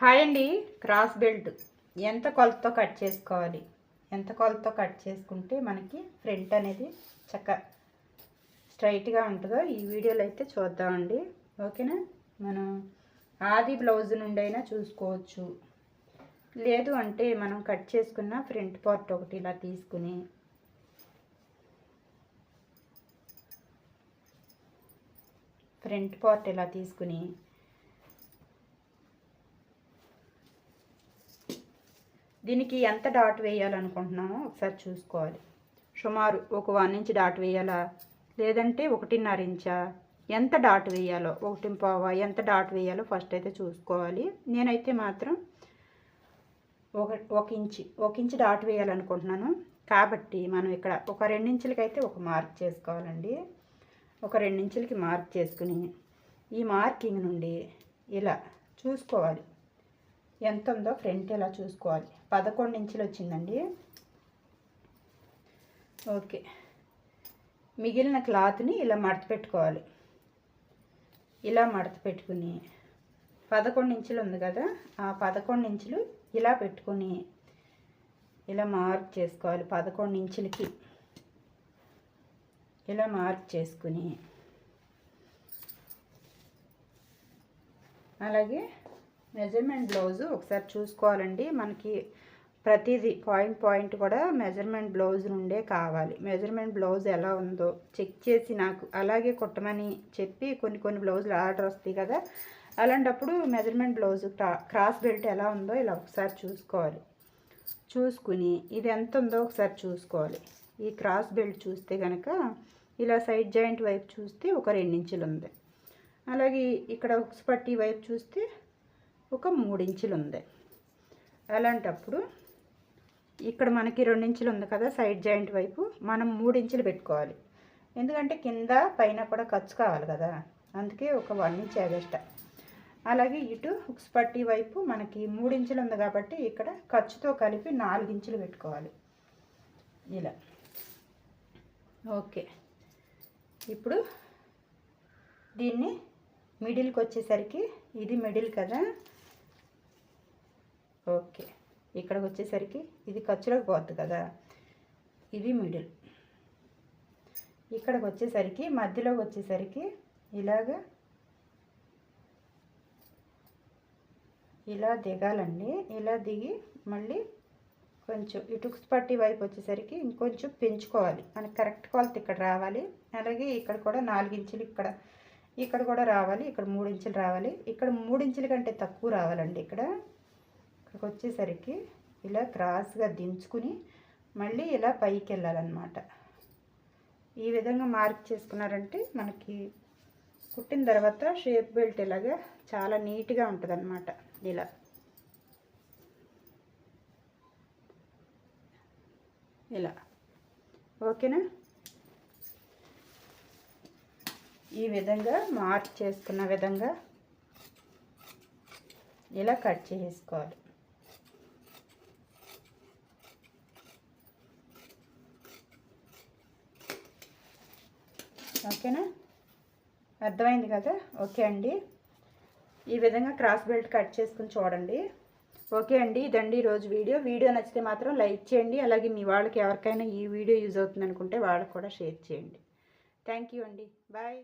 Hi అండి. Cross belt ఎంత కొలతతో cut చేసుకోవాలి, ఎంత కొలతతో కట్ చేసుకుంటే మనకి ఫ్రంట్ అనేది స్ట్రైట్గా ఉంటుందో ఈ వీడియోలో అయితే చూద్దామండి. ఓకేనా? మనం ఆది బ్లౌజ్ నుండి అయినా చూసుకోవచ్చు. లేదు అంటే మనం కట్ చేసుకున్న ఫ్రంట్ పార్ట్ ఒకటి ఇలా తీసుకుని దీనికి ఎంత డాట్ వేయాలనుకుంటున్నామో ఒకసారి చూసుకోవాలి. సుమారు ఒక 1 ఇంచ్ డాట్ వేయాలా, లేదంటే 1.5 ఇంచా, ఎంత డాట్ వేయాలో, 1.5 ఎంత డాట్ వేయాలో ఫస్ట్ అయితే చూసుకోవాలి. నేనైతే మాత్రం ఒక ఇంచ్ డాట్ వేయాలనుకుంటున్నాను. కాబట్టి మనం ఇక్కడ ఒక 2 ఇంచులకి అయితే ఒక మార్క్ చేసుకోవాలండి. ఒక 2 ఇంచులకి మార్క్ చేసుకుని ఈ మార్కింగ్ నుండి ఇలా చూసుకోవాలి. ఎంత ఉందో ఫ్రంట్ ఇలా చూసుకోవాలి. 11 ఇంచులు వచ్చిందండి. ఓకే, మిగిలిన క్లాత్ని ఇలా మడత పెట్టుకోవాలి. ఇలా మడత పెట్టుకుని 11 ఇంచులు ఉంది కదా, ఆ 11 ఇంచులు ఇలా పెట్టుకుని ఇలా మార్క్ చేసుకోవాలి. 11 ఇంచులకి ఇలా మార్క్ చేసుకుని అలాగే మెజర్మెంట్ బ్లౌజు ఒకసారి చూసుకోవాలండి. మనకి ప్రతిదీ పాయింట్ కూడా మెజర్మెంట్ బ్లౌజ్ నుండే కావాలి. మెజర్మెంట్ బ్లౌజ్ ఎలా ఉందో చెక్ చేసి నాకు అలాగే కుట్టమని చెప్పి కొన్ని బ్లౌజులు ఆర్డర్ వస్తాయి కదా, అలాంటప్పుడు మెజర్మెంట్ బ్లౌజ్ క్రాస్ బెల్ట్ ఎలా ఉందో ఇలా ఒకసారి చూసుకోవాలి. చూసుకుని ఇది ఎంత ఉందో ఒకసారి చూసుకోవాలి. ఈ క్రాస్ బెల్ట్ చూస్తే కనుక ఇలా సైడ్ జాయింట్ వైపు చూస్తే ఒక 2 ఇంచులు ఉంది. అలాగే ఇక్కడ ఉక్స్ పట్టీ వైపు చూస్తే ఒక 3 ఇంచులు ఉంది. అలాంటప్పుడు ఇక్కడ మనకి 2 ఇంచులు ఉంది కదా సైడ్ జాయింట్ వైపు, మనం 3 ఇంచులు పెట్టుకోవాలి. ఎందుకంటే కింద పైన కూడా ఖర్చు కావాలి కదా, అందుకే ఒక 1 ఇంచ్ ఎగస్ట్రా. అలాగే ఇటు హుక్స్ పట్టీ వైపు మనకి 3 ఇంచులు ఉంది కాబట్టి ఇక్కడ ఖర్చుతో కలిపి 4 ఇంచులు పెట్టుకోవాలి ఇలా. ఓకే, ఇప్పుడు దీన్ని మిడిల్కి వచ్చేసరికి, ఇది మిడిల్ కదా, ఓకే, ఇక్కడికి వచ్చేసరికి ఇది ఖర్చులకు పోద్ది కదా, ఇది మిడిల్. ఇక్కడికి వచ్చేసరికి మధ్యలోకి వచ్చేసరికి ఇలాగా ఇలా దిగాలండి. ఇలా దిగి మళ్ళీ కొంచెం ఇటుక్స్ పట్టీ వైపు వచ్చేసరికి ఇంకొంచెం పెంచుకోవాలి. మనకి కరెక్ట్ కొలత ఇక్కడ రావాలి. అలాగే ఇక్కడ కూడా 4 ఇంచులు ఇక్కడ కూడా రావాలి. ఇక్కడ 3 ఇంచులు రావాలి. ఇక్కడ 3 ఇంచుల కంటే తక్కువ రావాలండి. ఇక్కడికి వచ్చేసరికి ఇలా క్రాస్గా దించుకుని మళ్ళీ ఇలా పైకి వెళ్ళాలన్నమాట. ఈ విధంగా మార్క్ చేసుకున్నారంటే మనకి కుట్టిన తర్వాత షేప్ బెల్ట్ ఇలాగా చాలా నీట్గా ఉంటుంది అన్నమాట. ఇలా ఓకేనా? ఈ విధంగా మార్క్ చేసుకున్న విధంగా ఇలా కట్ చేసుకోవాలి. ఓకేనా? అర్థమైంది కదా? ఓకే అండి, ఈ విధంగా క్రాస్ బెల్ట్ కట్ చేసుకుని చూడండి. ఓకే అండి, ఇదండి ఈరోజు వీడియో నచ్చితే మాత్రం లైక్ చేయండి. అలాగే మీ వాళ్ళకి ఎవరికైనా ఈ వీడియో యూజ్ అవుతుంది అనుకుంటే వాళ్ళకి కూడా షేర్ చేయండి. థ్యాంక్ యూ అండి. బాయ్.